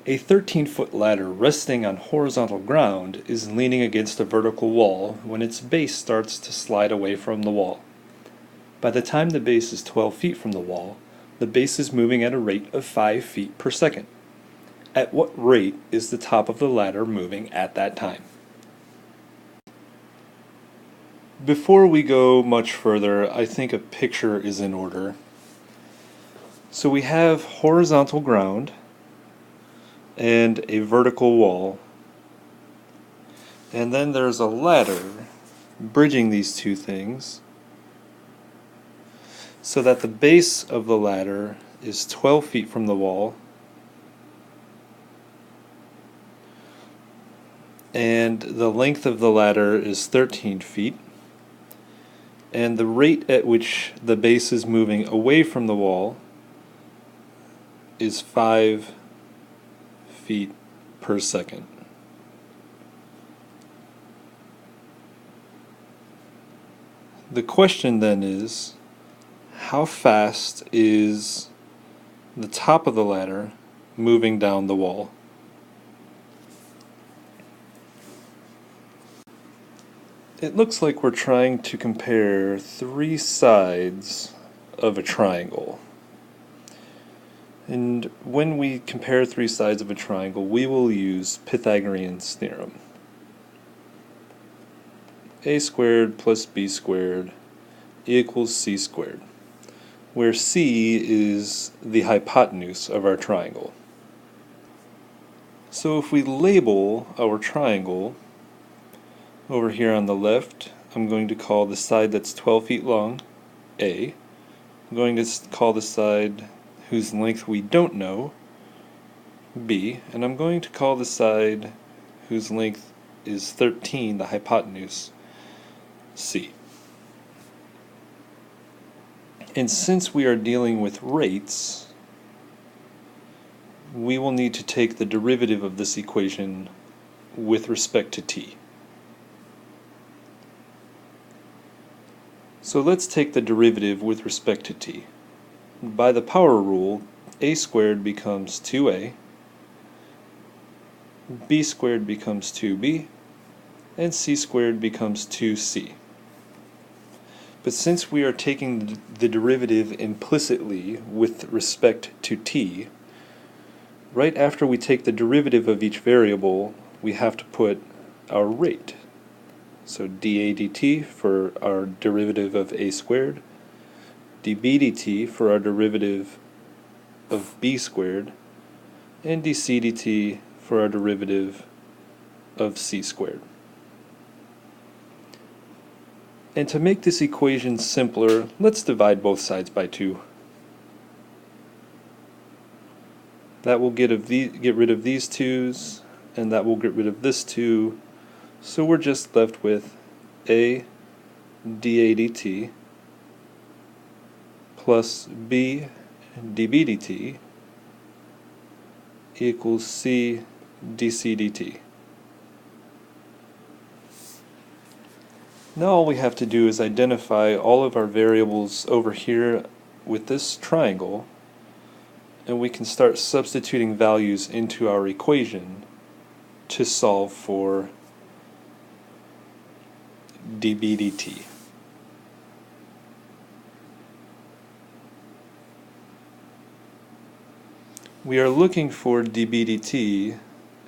A 13-foot ladder resting on horizontal ground is leaning against a vertical wall when its base starts to slide away from the wall. By the time the base is 12 feet from the wall, the base is moving at a rate of 5 feet per second. At what rate is the top of the ladder moving at that time? Before we go much further, I think a picture is in order. So we have horizontal ground and a vertical wall, and then there's a ladder bridging these two things so that the base of the ladder is 12 feet from the wall and the length of the ladder is 13 feet, and the rate at which the base is moving away from the wall is 5 feet per second. The question then is, how fast is the top of the ladder moving down the wall? It looks like we're trying to compare three sides of a triangle. And when we compare three sides of a triangle, we will use Pythagorean's theorem. A squared plus b squared equals c squared, where c is the hypotenuse of our triangle. So if we label our triangle, over here on the left, I'm going to call the side that's 12 feet long A. I'm going to call the side whose length we don't know B, and I'm going to call the side whose length is 13, the hypotenuse, C. And since we are dealing with rates, we will need to take the derivative of this equation with respect to t. So let's take the derivative with respect to t. By the power rule, a squared becomes 2a, b squared becomes 2b, and c squared becomes 2c. But since we are taking the derivative implicitly with respect to t, right after we take the derivative of each variable, we have to put our rate. So dA dt for our derivative of a squared, dB dt for our derivative of b squared, and dC dt for our derivative of c squared. And to make this equation simpler, let's divide both sides by 2. That will get rid of these 2's, and that will get rid of this 2. So we're just left with a dA dt plus b dB dt equals c dC dt. Now all we have to do is identify all of our variables over here with this triangle, and we can start substituting values into our equation to solve for dB dt. We are looking for dB dt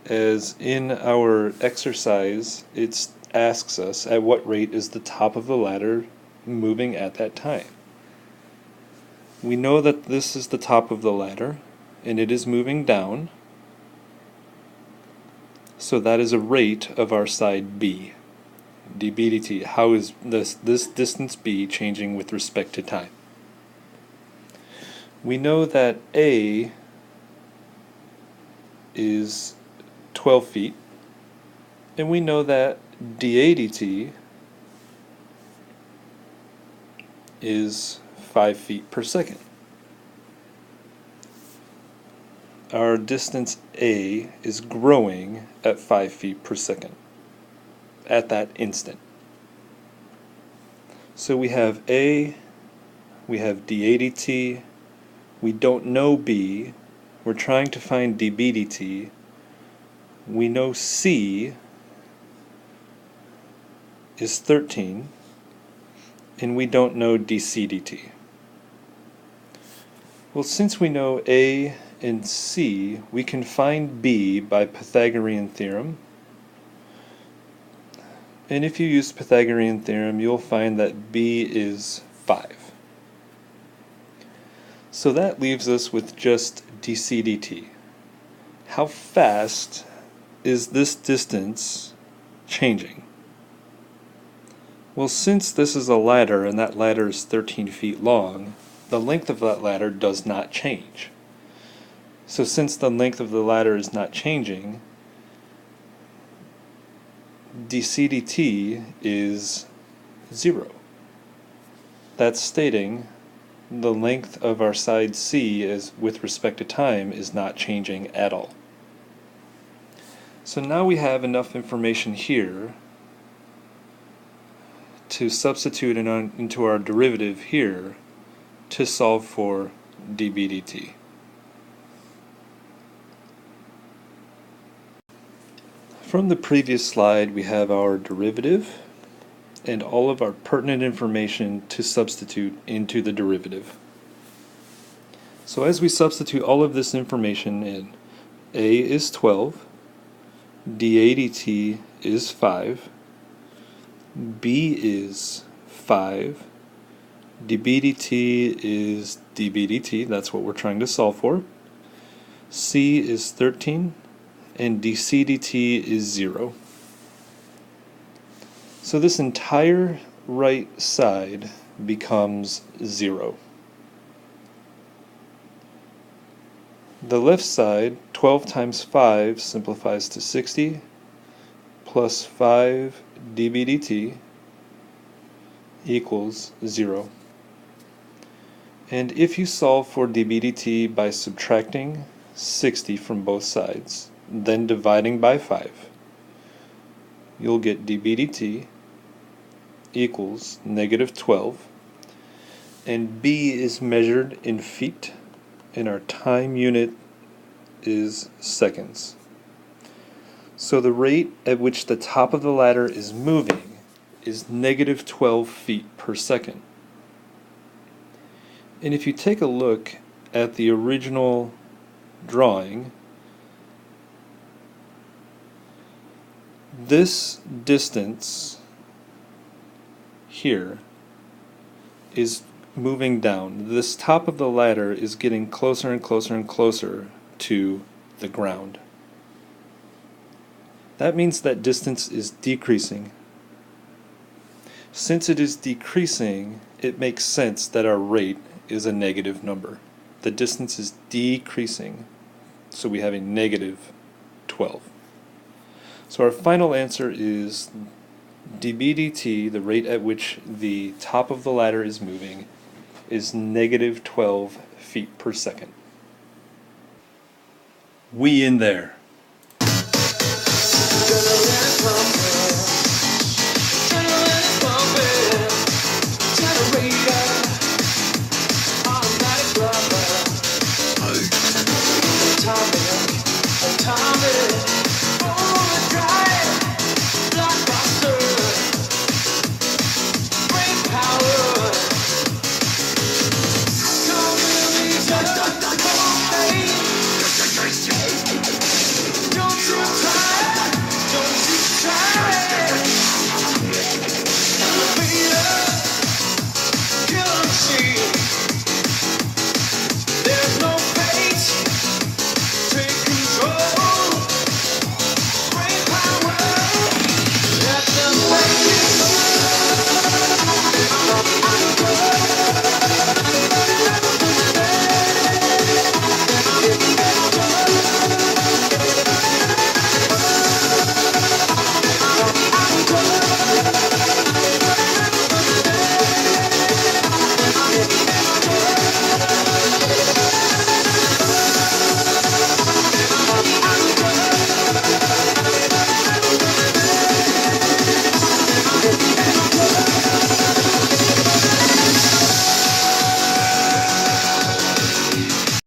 as in our exercise it asks us at what rate is the top of the ladder moving at that time. We know that this is the top of the ladder and it is moving down, so that is a rate of our side B. dB dt, how is this distance b changing with respect to time? We know that A is 12 feet, and we know that dA dt is 5 feet per second. Our distance A is growing at 5 feet per second at that instant. So we have A, we have dA dt, we don't know B, we're trying to find dB dt. We know C is 13, and we don't know dC dt. Well, since we know A and C, we can find B by Pythagorean theorem. And if you use Pythagorean theorem, you'll find that B is 5. So that leaves us with just dC dt. How fast is this distance changing? Well, since this is a ladder and that ladder is 13 feet long, the length of that ladder does not change. So since the length of the ladder is not changing, dC dt is 0. That's stating the length of our side C is, with respect to time, is not changing at all. So now we have enough information here to substitute into our derivative here to solve for dB dt. From the previous slide, we have our derivative and all of our pertinent information to substitute into the derivative. So as we substitute all of this information in, A is 12, dA dt is 5, B is 5, dB dt is dB dt, that's what we're trying to solve for, C is 13, and dC dt is 0. So this entire right side becomes 0. The left side, 12 times 5 simplifies to 60, plus 5 dB dt equals 0. And if you solve for dB dt by subtracting 60 from both sides, then dividing by 5, you'll get dB dt equals -12, and B is measured in feet, and our time unit is seconds. So the rate at which the top of the ladder is moving is -12 feet per second. And if you take a look at the original drawing, this distance here is moving down. This top of the ladder is getting closer and closer and closer to the ground. That means that distance is decreasing. Since it is decreasing, it makes sense that our rate is a negative number. The distance is decreasing, so we have a -12. So our final answer is dB dt, the rate at which the top of the ladder is moving, is -12 feet per second. We in there.